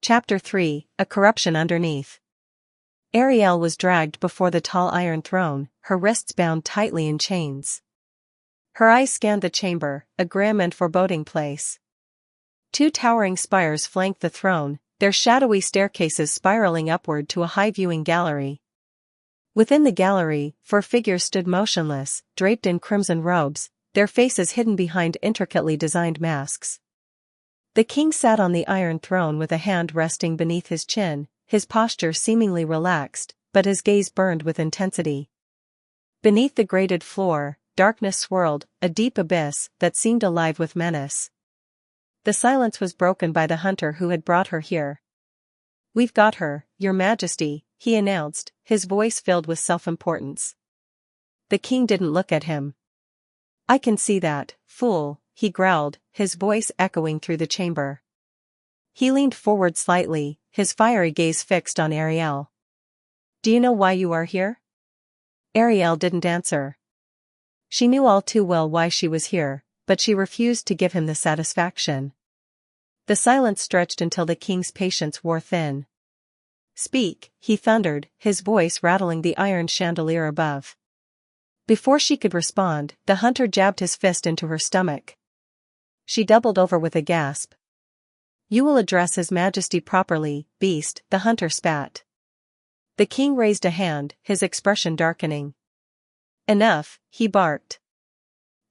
Chapter 3, A Corruption Underneath. Ariel was dragged before the tall iron throne, her wrists bound tightly in chains. Her eyes scanned the chamber, a grim and foreboding place. Two towering spires flanked the throne, their shadowy staircases spiraling upward to a high viewing gallery. Within the gallery, 4 figures stood motionless, draped in crimson robes, their faces hidden behind intricately designed masks. The king sat on the iron throne with a hand resting beneath his chin, his posture seemingly relaxed, but his gaze burned with intensity. Beneath the grated floor, darkness swirled, a deep abyss that seemed alive with menace. The silence was broken by the hunter who had brought her here. "We've got her, Your Majesty," he announced, his voice filled with self-importance. The king didn't look at him. "I can see that, fool," he growled, his voice echoing through the chamber. He leaned forward slightly, his fiery gaze fixed on Ariel. "Do you know why you are here?" Ariel didn't answer. She knew all too well why she was here, but she refused to give him the satisfaction. The silence stretched until the king's patience wore thin. "Speak," he thundered, his voice rattling the iron chandelier above. Before she could respond, the hunter jabbed his fist into her stomach. She doubled over with a gasp. "You will address His Majesty properly, beast," the hunter spat. The king raised a hand, his expression darkening. "Enough," he barked.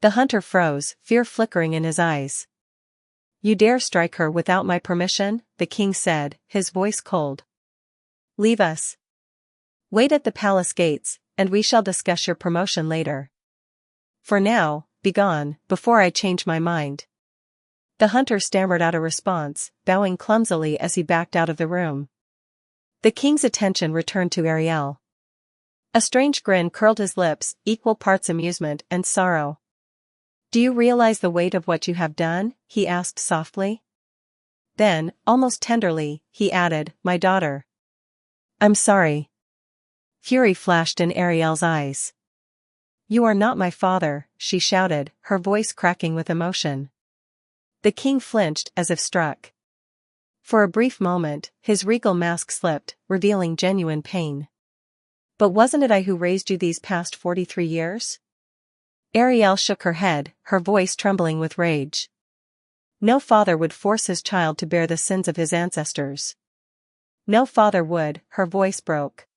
The hunter froze, fear flickering in his eyes. "You dare strike her without my permission?" the king said, his voice cold. "Leave us. Wait at the palace gates, and we shall discuss your promotion later. For now, begone, before I change my mind." The hunter stammered out a response, bowing clumsily as he backed out of the room. The king's attention returned to Ariel. A strange grin curled his lips, equal parts amusement and sorrow. "Do you realize the weight of what you have done?" he asked softly. Then, almost tenderly, he added, "My daughter. I'm sorry." Fury flashed in Ariel's eyes. "You are not my father," she shouted, her voice cracking with emotion. The king flinched as if struck. For a brief moment, his regal mask slipped, revealing genuine pain. "But wasn't it I who raised you these past 43 years? Ariel shook her head, her voice trembling with rage. "No father would force his child to bear the sins of his ancestors. No father would," her voice broke.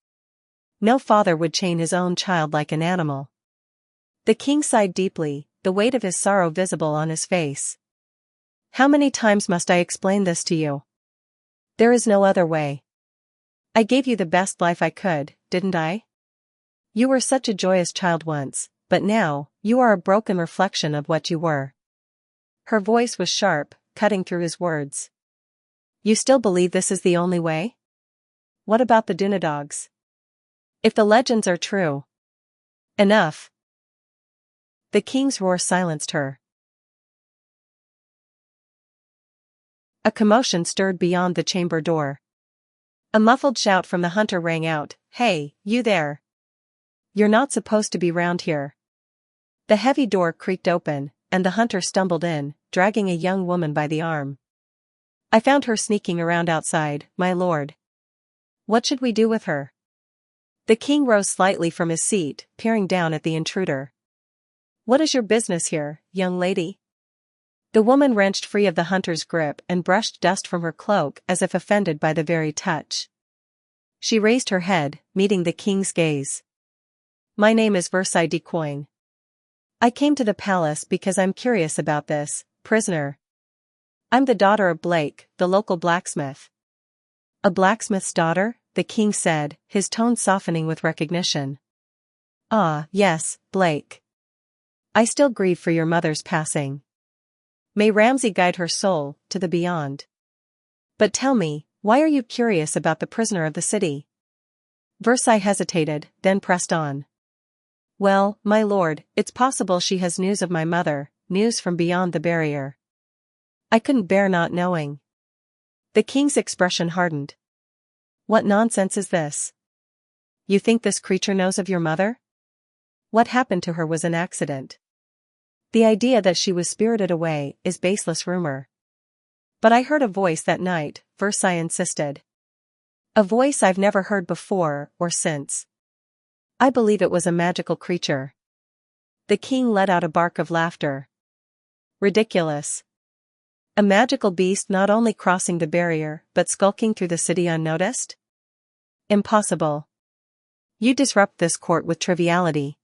"No father would chain his own child like an animal." The king sighed deeply, the weight of his sorrow visible on his face. "How many times must I explain this to you? There is no other way. I gave you the best life I could, didn't I? You were such a joyous child once, but now, you are a broken reflection of what you were." Her voice was sharp, cutting through his words. "You still believe this is the only way? What about the Dunedags? If the legends are true..." "Enough." The king's roar silenced her. A commotion stirred beyond the chamber door. A muffled shout from the hunter rang out, "Hey, you there! You're not supposed to be round here." The heavy door creaked open, and the hunter stumbled in, dragging a young woman by the arm. "I found her sneaking around outside, my lord. What should we do with her?" The king rose slightly from his seat, peering down at the intruder. "What is your business here, young lady?" The woman wrenched free of the hunter's grip and brushed dust from her cloak as if offended by the very touch. She raised her head, meeting the king's gaze. "My name is Versailles de Coin. I came to the palace because I'm curious about this prisoner. I'm the daughter of Blake, the local blacksmith." "A blacksmith's daughter?" the king said, his tone softening with recognition. "Ah, yes, Blake. I still grieve for your mother's passing. May Ramsay guide her soul to the beyond. But tell me, why are you curious about the prisoner of the city?" Versailles hesitated, then pressed on. "Well, my lord, it's possible she has news of my mother, news from beyond the barrier. I couldn't bear not knowing." The king's expression hardened. "What nonsense is this? You think this creature knows of your mother? What happened to her was an accident. The idea that she was spirited away is baseless rumor. But I heard a voice that night, Versailles insisted. A voice I've never heard before or since. I believe it was a magical creature. The king let out a bark of laughter. Ridiculous. A magical beast not only crossing the barrier but skulking through the city unnoticed? Impossible. You disrupt this court with triviality.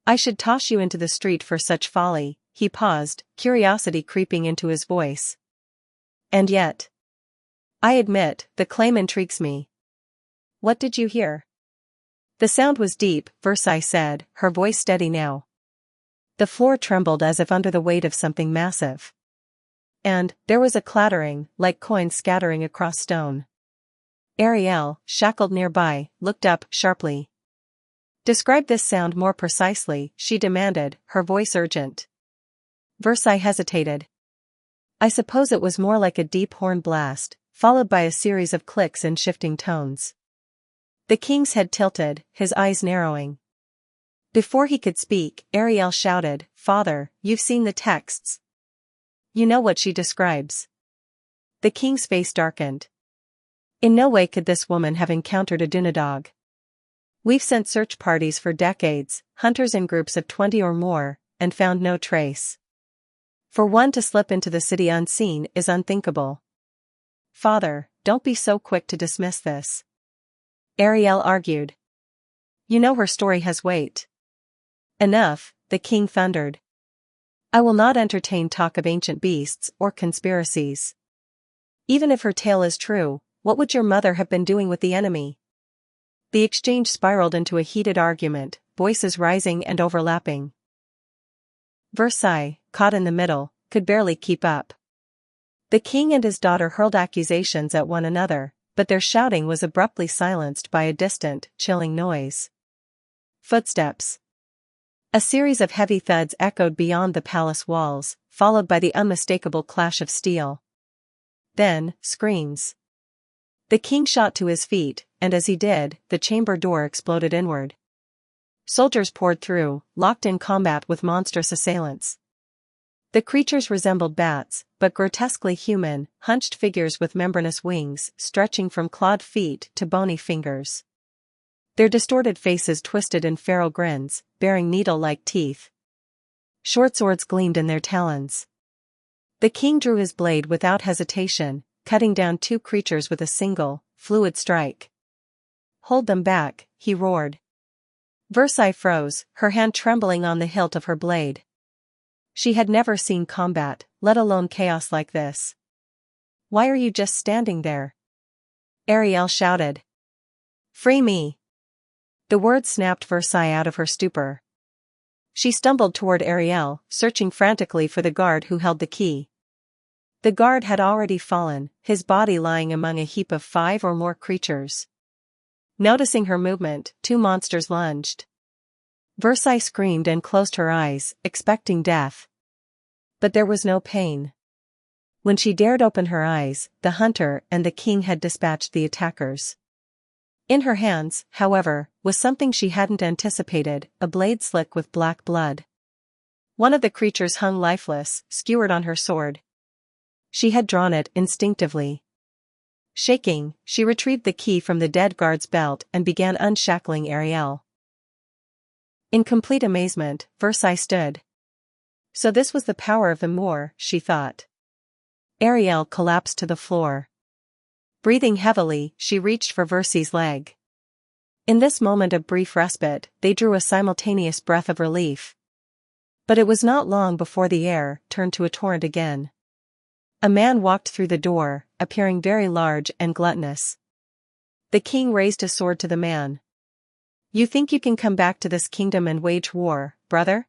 I should toss you into the street for such folly. He paused, curiosity creeping into his voice. And yet, I admit, the claim intrigues me. What did you hear? The sound was deep, Versailles said, her voice steady now. The floor trembled as if under the weight of something massive. And there was a clattering, like coins scattering across stone. Ariel, shackled nearby, looked up sharply. Describe this sound more precisely, she demanded, her voice urgent. Versailles hesitated. I suppose it was more like a deep horn blast, followed by a series of clicks and shifting tones. The king's head tilted, his eyes narrowing. Before he could speak, Ariel shouted, Father, you've seen the texts. You know what she describes. The king's face darkened. In no way could this woman have encountered a Dunadog. We've sent search parties for decades, hunters in groups of 20 or more, and found no trace. For one to slip into the city unseen is unthinkable. Father, don't be so quick to dismiss this. Ariel argued. You know her story has weight. Enough, the king thundered. I will not entertain talk of ancient beasts or conspiracies. Even if her tale is true, what would your mother have been doing with the enemy? The exchange spiraled into a heated argument, voices rising and overlapping. Versailles, caught in the middle, could barely keep up. The king and his daughter hurled accusations at one another, but their shouting was abruptly silenced by a distant, chilling noise. Footsteps. A series of heavy thuds echoed beyond the palace walls, followed by the unmistakable clash of steel. Then, screams. The king shot to his feet, and as he did, the chamber door exploded inward. Soldiers poured through, locked in combat with monstrous assailants. The creatures resembled bats, but grotesquely human, hunched figures with membranous wings, stretching from clawed feet to bony fingers. Their distorted faces twisted in feral grins, bearing needle-like teeth. Short swords gleamed in their talons. The king drew his blade without hesitation, cutting down two creatures with a single, fluid strike. Hold them back, he roared. Versailles froze, her hand trembling on the hilt of her blade. She had never seen combat, let alone chaos like this. Why are you just standing there? Ariel shouted. Free me. The words snapped Versailles out of her stupor. She stumbled toward Ariel, searching frantically for the guard who held the key. The guard had already fallen, his body lying among a heap of 5 or more creatures. Noticing her movement, 2 monsters lunged. Versailles screamed and closed her eyes, expecting death. But there was no pain. When she dared open her eyes, the hunter and the king had dispatched the attackers. In her hands, however, was something she hadn't anticipated, a blade slick with black blood. One of the creatures hung lifeless, skewered on her sword. She had drawn it instinctively. Shaking, she retrieved the key from the dead guard's belt and began unshackling Ariel. In complete amazement, Versailles stood. So this was the power of the Moor, she thought. Ariel collapsed to the floor. Breathing heavily, she reached for Versailles' leg. In this moment of brief respite, they drew a simultaneous breath of relief. But it was not long before the air turned to a torrent again. A man walked through the door, appearing very large and gluttonous. The king raised his sword to the man. You think you can come back to this kingdom and wage war, brother?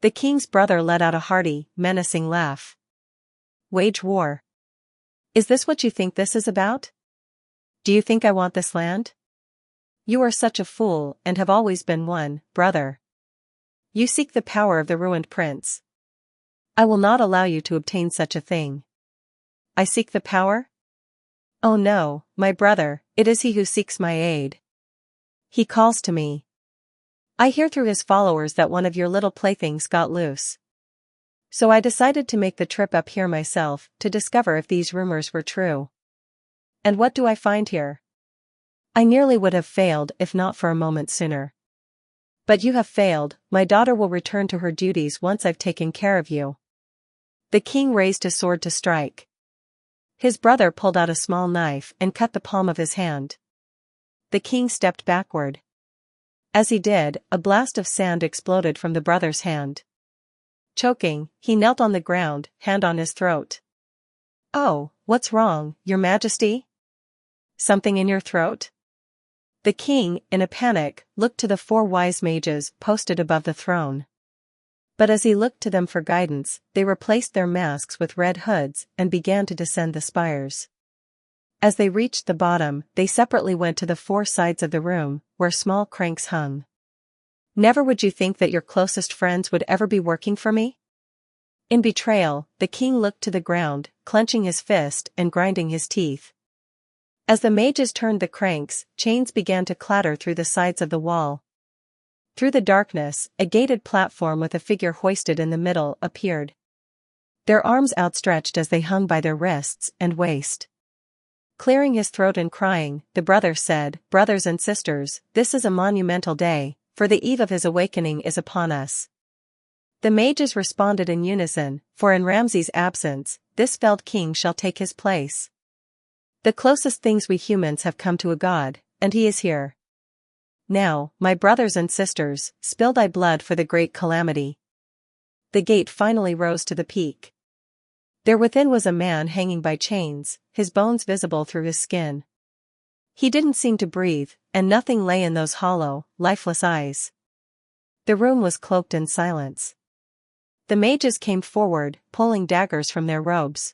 The king's brother let out a hearty, menacing laugh. Wage war. Is this what you think this is about? Do you think I want this land? You are such a fool and have always been one, brother. You seek the power of the ruined prince. I will not allow you to obtain such a thing. I seek the power? Oh no, my brother, it is he who seeks my aid. He calls to me. I hear through his followers that one of your little playthings got loose. So I decided to make the trip up here myself, to discover if these rumors were true. And what do I find here? I nearly would have failed if not for a moment sooner. But you have failed, my daughter will return to her duties once I've taken care of you. The king raised his sword to strike. His brother pulled out a small knife and cut the palm of his hand. The king stepped backward. As he did, a blast of sand exploded from the brother's hand. Choking, he knelt on the ground, hand on his throat. "Oh, what's wrong, Your Majesty? Something in your throat?" The king, in a panic, looked to the 4 wise mages posted above the throne. But as he looked to them for guidance, they replaced their masks with red hoods and began to descend the spires. As they reached the bottom, they separately went to the 4 sides of the room, where small cranks hung. "Never would you think that your closest friends would ever be working for me?" In betrayal, the king looked to the ground, clenching his fist and grinding his teeth. As the mages turned the cranks, chains began to clatter through the sides of the wall. Through the darkness, a gated platform with a figure hoisted in the middle appeared. Their arms outstretched as they hung by their wrists and waist. Clearing his throat and crying, the brother said, "Brothers and sisters, this is a monumental day, for the eve of his awakening is upon us." The mages responded in unison, "For in Ramses' absence, this felled king shall take his place. The closest things we humans have come to a god, and he is here. Now, my brothers and sisters, spill thy blood for the great calamity." The gate finally rose to the peak. There within was a man hanging by chains, his bones visible through his skin. He didn't seem to breathe, and nothing lay in those hollow, lifeless eyes. The room was cloaked in silence. The mages came forward, pulling daggers from their robes.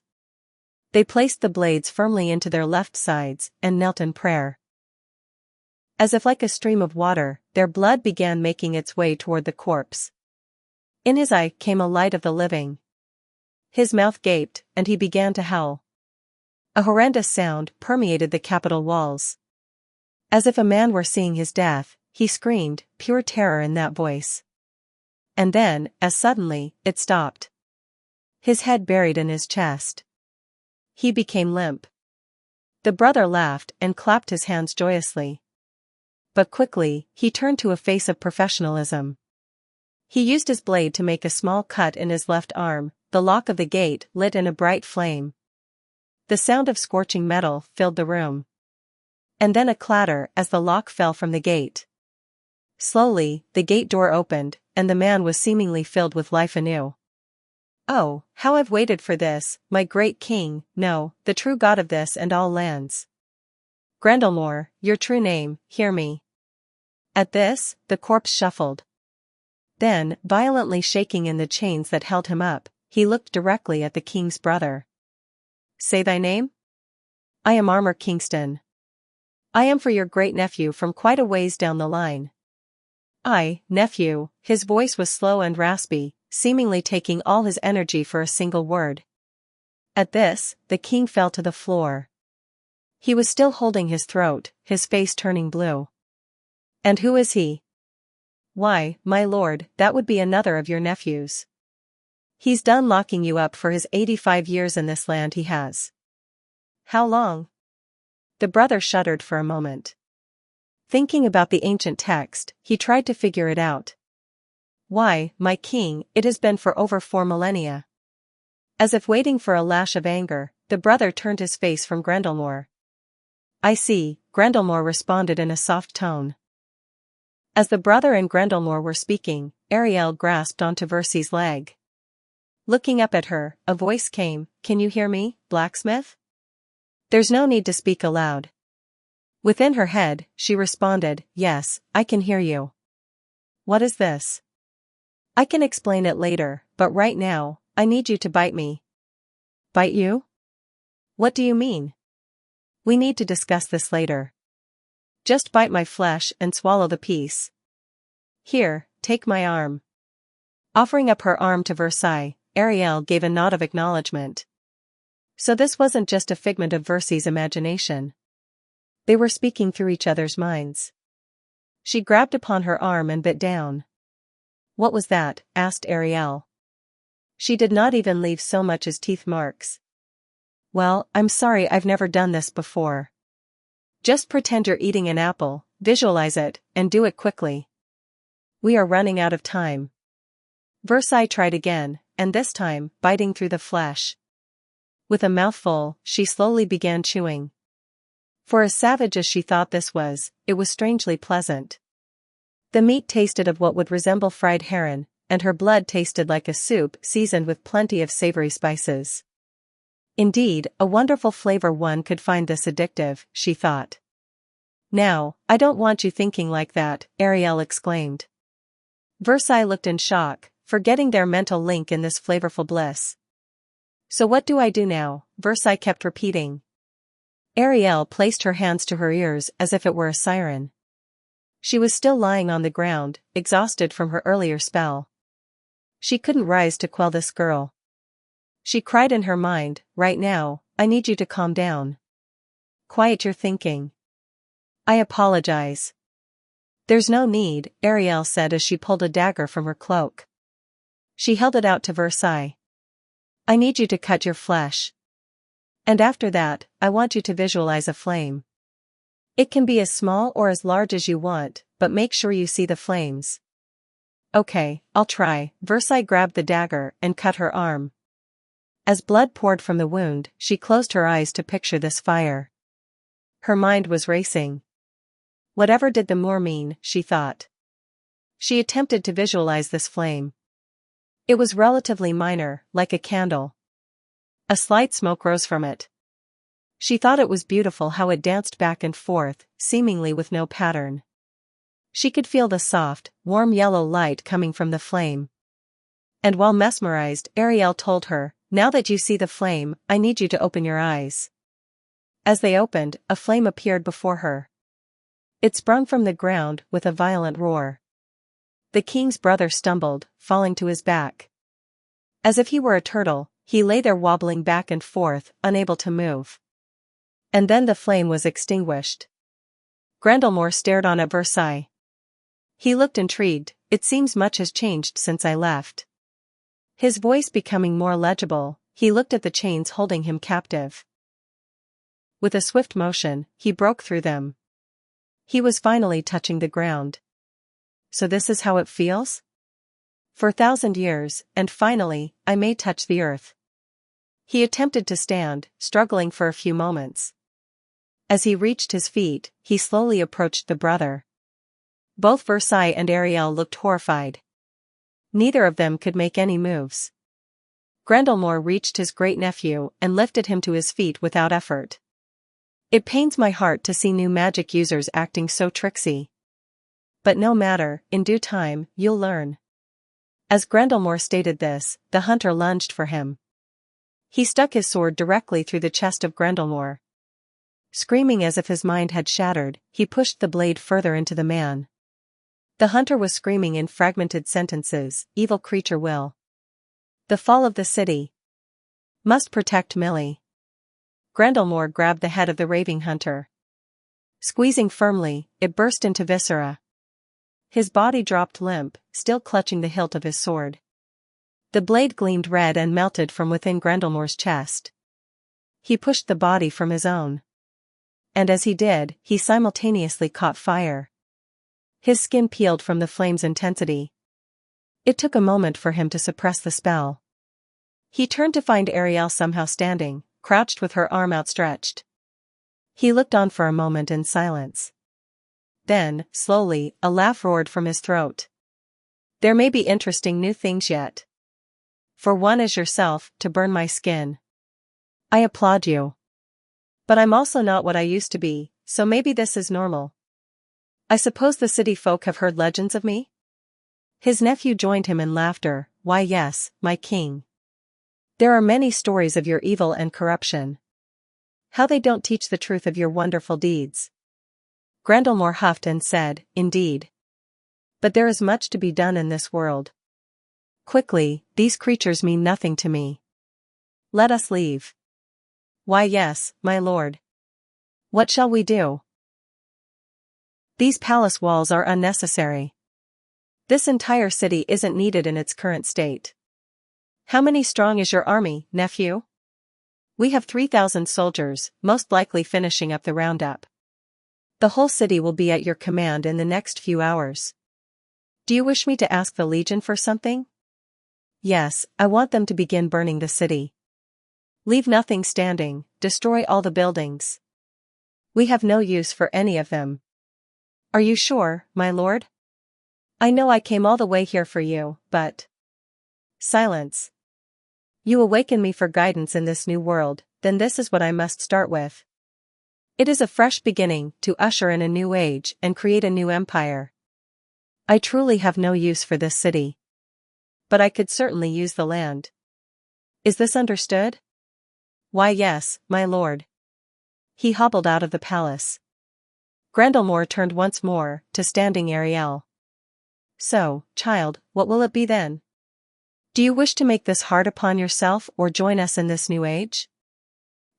They placed the blades firmly into their left sides and knelt in prayer. As if like a stream of water, their blood began making its way toward the corpse. In his eye came a light of the living. His mouth gaped, and he began to howl. A horrendous sound permeated the Capitol walls. As if a man were seeing his death, he screamed, pure terror in that voice. And then, as suddenly, it stopped. His head buried in his chest. He became limp. The brother laughed and clapped his hands joyously. But quickly, he turned to a face of professionalism. He used his blade to make a small cut in his left arm, the lock of the gate lit in a bright flame. The sound of scorching metal filled the room. And then a clatter as the lock fell from the gate. Slowly, the gate door opened, and the man was seemingly filled with life anew. "Oh, how I've waited for this, my great king, no, the true god of this and all lands. Grendelmore, your true name, hear me." At this, the corpse shuffled. Then, violently shaking in the chains that held him up, he looked directly at the king's brother. "Say thy name?" "I am Armor Kingston. I am for your great nephew from quite a ways down the line." "I, nephew," his voice was slow and raspy, seemingly taking all his energy for a single word. At this, the king fell to the floor. He was still holding his throat, his face turning blue. "And who is he?" "Why, my lord, that would be another of your nephews. He's done locking you up for his 85 years in this land he has." "How long?" The brother shuddered for a moment. Thinking about the ancient text, he tried to figure it out. "Why, my king, it has been for over 4 millennia." As if waiting for a lash of anger, the brother turned his face from Grendelmore. "I see," Grendelmore responded in a soft tone. As the brother and Grendelmore were speaking, Ariel grasped onto Versi's leg. Looking up at her, a voice came, "Can you hear me, blacksmith?" There's no need to speak aloud. Within her head, she responded, "Yes, I can hear you." "What is this?" "I can explain it later, but right now, I need you to bite me." "Bite you? What do you mean?" "We need to discuss this later. Just bite my flesh and swallow the piece. Here, take my arm." Offering up her arm to Versi, Ariel gave a nod of acknowledgement. So this wasn't just a figment of Versi's imagination. They were speaking through each other's minds. She grabbed upon her arm and bit down. "What was that?" asked Ariel. She did not even leave so much as teeth marks. Well, I'm sorry, I've never done this before. Just pretend you're eating an apple, visualize it, and do it quickly. We are running out of time. Versailles tried again, and this time, biting through the flesh. With a mouthful, she slowly began chewing. For as savage as she thought this was, it was strangely pleasant. The meat tasted of what would resemble fried heron, and her blood tasted like a soup seasoned with plenty of savory spices. Indeed, a wonderful flavor. One could find this addictive, she thought. Now, I don't want you thinking like that, Ariel exclaimed. Versailles looked in shock, forgetting their mental link in this flavorful bliss. So what do I do now? Versailles kept repeating. Ariel placed her hands to her ears as if it were a siren. She was still lying on the ground, exhausted from her earlier spell. She couldn't rise to quell this girl. She cried in her mind, right now, I need you to calm down. Quiet your thinking. I apologize. There's no need, Ariel said as she pulled a dagger from her cloak. She held it out to Versailles. I need you to cut your flesh. And after that, I want you to visualize a flame. It can be as small or as large as you want, but make sure you see the flames. Okay, I'll try. Versailles grabbed the dagger and cut her arm. As blood poured from the wound, she closed her eyes to picture this fire. Her mind was racing. Whatever did the Moor mean, she thought. She attempted to visualize this flame. It was relatively minor, like a candle. A slight smoke rose from it. She thought it was beautiful how it danced back and forth, seemingly with no pattern. She could feel the soft, warm yellow light coming from the flame. And while mesmerized, Ariel told her, now that you see the flame, I need you to open your eyes. As they opened, a flame appeared before her. It sprung from the ground with a violent roar. The king's brother stumbled, falling to his back. As if he were a turtle, he lay there wobbling back and forth, unable to move. And then the flame was extinguished. Grendelmore stared on at Versailles. He looked intrigued. It seems much has changed since I left. His voice becoming more legible, he looked at the chains holding him captive. With a swift motion, he broke through them. He was finally touching the ground. So this is how it feels? For 1,000 years, and finally, I may touch the earth. He attempted to stand, struggling for a few moments. As he reached his feet, he slowly approached the brother. Both Versailles and Ariel looked horrified. Neither of them could make any moves. Grendelmore reached his great-nephew and lifted him to his feet without effort. It pains my heart to see new magic users acting so tricksy. But no matter, in due time, you'll learn. As Grendelmore stated this, the hunter lunged for him. He stuck his sword directly through the chest of Grendelmore. Screaming as if his mind had shattered, he pushed the blade further into the man. The hunter was screaming in fragmented sentences, evil creature will. The fall of the city. Must protect Millie. Grendelmore grabbed the head of the raving hunter. Squeezing firmly, it burst into viscera. His body dropped limp, still clutching the hilt of his sword. The blade gleamed red and melted from within Grendelmore's chest. He pushed the body from his own. And as he did, he simultaneously caught fire. His skin peeled from the flame's intensity. It took a moment for him to suppress the spell. He turned to find Ariel somehow standing, crouched with her arm outstretched. He looked on for a moment in silence. Then, slowly, a laugh roared from his throat. There may be interesting new things yet. For one as yourself, to burn my skin. I applaud you. But I'm also not what I used to be, so maybe this is normal. I suppose the city folk have heard legends of me? His nephew joined him in laughter. Why yes, my king. There are many stories of your evil and corruption. How they don't teach the truth of your wonderful deeds. Grendelmore huffed and said, indeed. But there is much to be done in this world. Quickly, these creatures mean nothing to me. Let us leave. Why yes, my lord. What shall we do? These palace walls are unnecessary. This entire city isn't needed in its current state. How many strong is your army, nephew? We have 3,000 soldiers, most likely finishing up the roundup. The whole city will be at your command in the next few hours. Do you wish me to ask the Legion for something? Yes, I want them to begin burning the city. Leave nothing standing, destroy all the buildings. We have no use for any of them. Are you sure, my lord? I know I came all the way here for you, but... Silence. You awaken me for guidance in this new world, then this is what I must start with. It is a fresh beginning to usher in a new age and create a new empire. I truly have no use for this city. But I could certainly use the land. Is this understood? Why yes, my lord. He hobbled out of the palace. Grendelmore turned once more to standing Ariel. So, child, what will it be then? Do you wish to make this hard upon yourself or join us in this new age?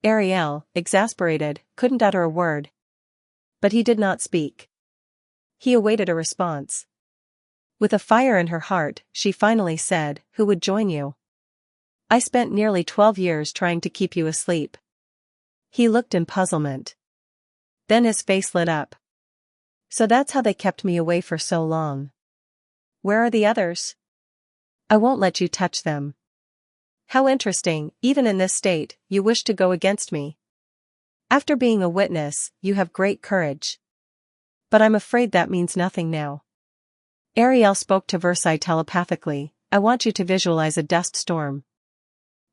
Ariel, exasperated, couldn't utter a word. But he did not speak. He awaited a response. With a fire in her heart, she finally said, "Who would join you? I spent nearly 12 years trying to keep you asleep." He looked in puzzlement. Then his face lit up. So that's how they kept me away for so long. Where are the others? I won't let you touch them. How interesting, even in this state, you wish to go against me. After being a witness, you have great courage. But I'm afraid that means nothing now. Ariel spoke to Versailles telepathically. I want you to visualize a dust storm.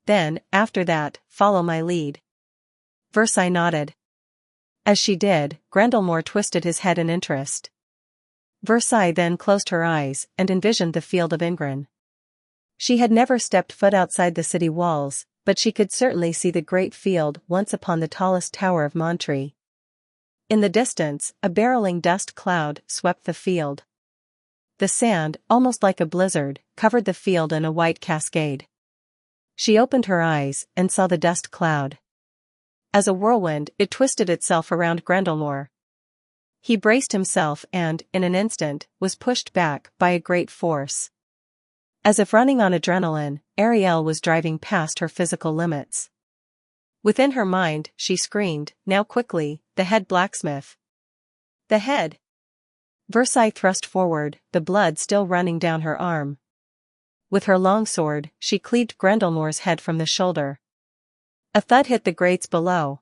Then, after that, follow my lead. Versailles nodded. As she did, Grendelmore twisted his head in interest. Versailles then closed her eyes and envisioned the field of Ingren. She had never stepped foot outside the city walls, but she could certainly see the great field once upon the tallest tower of Montree. In the distance, a barreling dust cloud swept the field. The sand, almost like a blizzard, covered the field in a white cascade. She opened her eyes and saw the dust cloud. As a whirlwind, it twisted itself around Grendelmore. He braced himself and, in an instant, was pushed back by a great force. As if running on adrenaline, Ariel was driving past her physical limits. Within her mind, she screamed, "Now quickly, the head blacksmith." The head! Versailles thrust forward, the blood still running down her arm. With her long sword, she cleaved Grendelmore's head from the shoulder. A thud hit the grates below.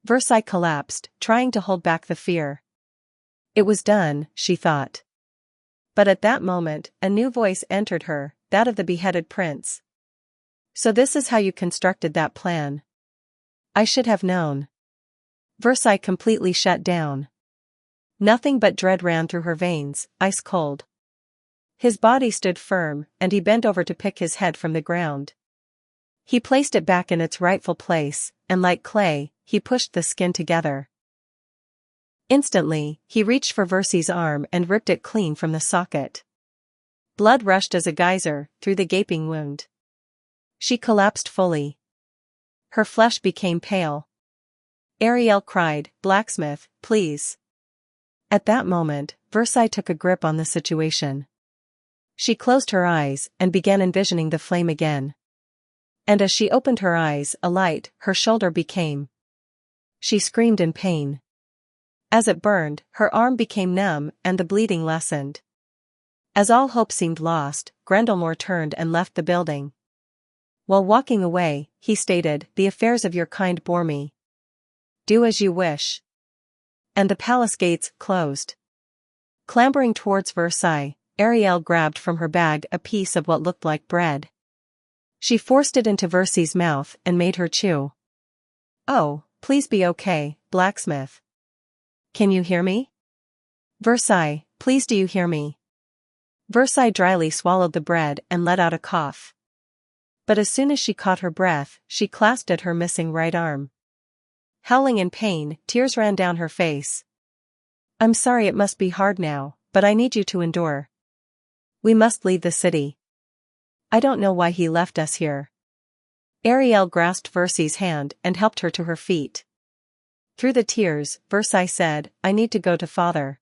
Versailles collapsed, trying to hold back the fear. It was done, she thought. But at that moment, a new voice entered her, that of the beheaded prince. So this is how you constructed that plan. I should have known. Versailles completely shut down. Nothing but dread ran through her veins, ice cold. His body stood firm, and he bent over to pick his head from the ground. He placed it back in its rightful place, and like clay, he pushed the skin together. Instantly, he reached for Versailles' arm and ripped it clean from the socket. Blood rushed as a geyser through the gaping wound. She collapsed fully. Her flesh became pale. Ariel cried, "Blacksmith, please." At that moment, Versailles took a grip on the situation. She closed her eyes and began envisioning the flame again. And as she opened her eyes, a light, her shoulder became. She screamed in pain. As it burned, her arm became numb and the bleeding lessened. As all hope seemed lost, Grendelmore turned and left the building. While walking away, he stated, "The affairs of your kind bore me. Do as you wish." And the palace gates closed. Clambering towards Versailles, Ariel grabbed from her bag a piece of what looked like bread. She forced it into Versailles' mouth and made her chew. "Oh, please be okay, blacksmith. Can you hear me? Versailles, please do you hear me?" Versailles dryly swallowed the bread and let out a cough. But as soon as she caught her breath, she clasped at her missing right arm. Howling in pain, tears ran down her face. "I'm sorry it must be hard now, but I need you to endure. We must leave the city. I don't know why he left us here." Ariel grasped Versailles' hand and helped her to her feet. Through the tears, Versailles said, "I need to go to father."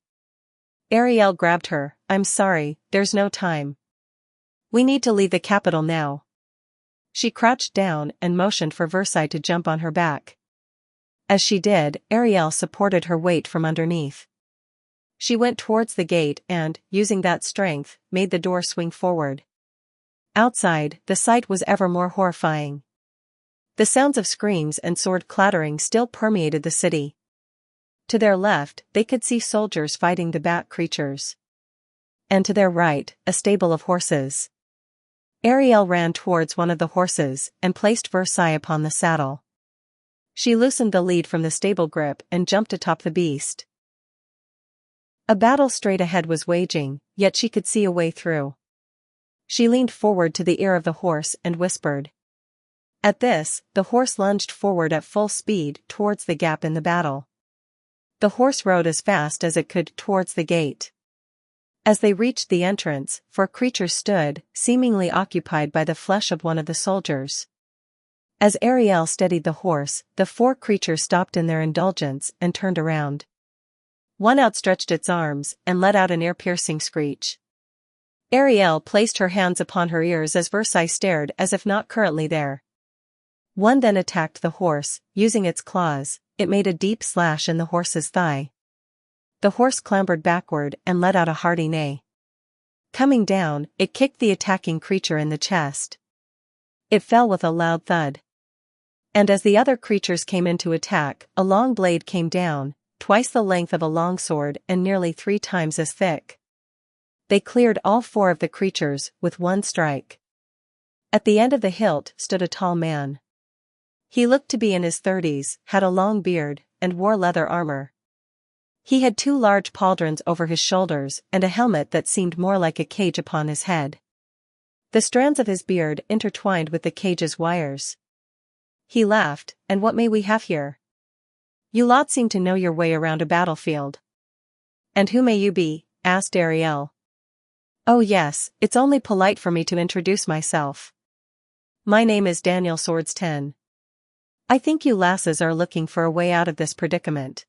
Ariel grabbed her, "I'm sorry, there's no time. We need to leave the capital now." She crouched down and motioned for Versailles to jump on her back. As she did, Ariel supported her weight from underneath. She went towards the gate and, using that strength, made the door swing forward. Outside, the sight was ever more horrifying. The sounds of screams and sword clattering still permeated the city. To their left, they could see soldiers fighting the bat creatures. And to their right, a stable of horses. Ariel ran towards one of the horses and placed Versailles upon the saddle. She loosened the lead from the stable grip and jumped atop the beast. A battle straight ahead was waging, yet she could see a way through. She leaned forward to the ear of the horse and whispered. At this, the horse lunged forward at full speed towards the gap in the battle. The horse rode as fast as it could towards the gate. As they reached the entrance, 4 creatures stood, seemingly occupied by the flesh of one of the soldiers. As Ariel steadied the horse, the 4 creatures stopped in their indulgence and turned around. One outstretched its arms and let out an ear-piercing screech. Ariel placed her hands upon her ears as Versailles stared as if not currently there. One then attacked the horse, using its claws. It made a deep slash in the horse's thigh. The horse clambered backward and let out a hearty neigh. Coming down, it kicked the attacking creature in the chest. It fell with a loud thud. And as the other creatures came in to attack, a long blade came down, twice the length of a longsword and nearly 3 times as thick. They cleared all 4 of the creatures with one strike. At the end of the hilt stood a tall man. He looked to be in his 30s, had a long beard, and wore leather armor. He had 2 large pauldrons over his shoulders and a helmet that seemed more like a cage upon his head. The strands of his beard intertwined with the cage's wires. He laughed, "And what may we have here? You lot seem to know your way around a battlefield." "And who may you be?" asked Ariel. "Oh yes, it's only polite for me to introduce myself. My name is Daniel Swords 10. I think you lasses are looking for a way out of this predicament.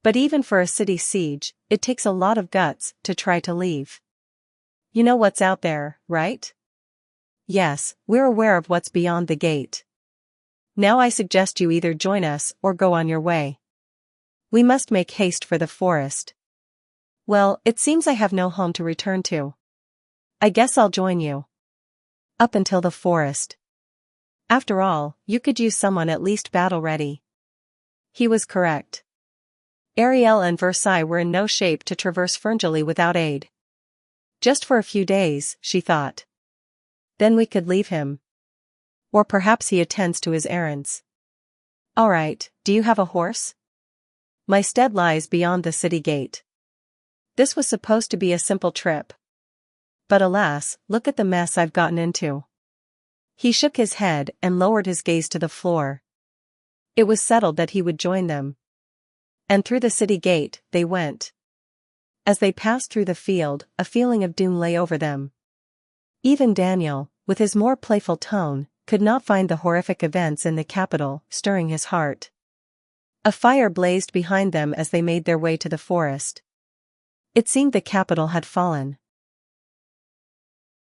But even for a city siege, it takes a lot of guts to try to leave. You know what's out there, right?" "Yes, we're aware of what's beyond the gate. Now I suggest you either join us or go on your way. We must make haste for the forest." "Well, it seems I have no home to return to. I guess I'll join you. Up until the forest. After all, you could use someone at least battle-ready." He was correct. Ariel and Versailles were in no shape to traverse Ferngully without aid. Just for a few days, she thought. Then we could leave him. Or perhaps he attends to his errands. "All right, do you have a horse?" "My stead lies beyond the city gate." This was supposed to be a simple trip. But alas, look at the mess I've gotten into. He shook his head and lowered his gaze to the floor. It was settled that he would join them. And through the city gate, they went. As they passed through the field, a feeling of doom lay over them. Even Daniel, with his more playful tone, could not find the horrific events in the capital stirring his heart. A fire blazed behind them as they made their way to the forest. It seemed the capital had fallen.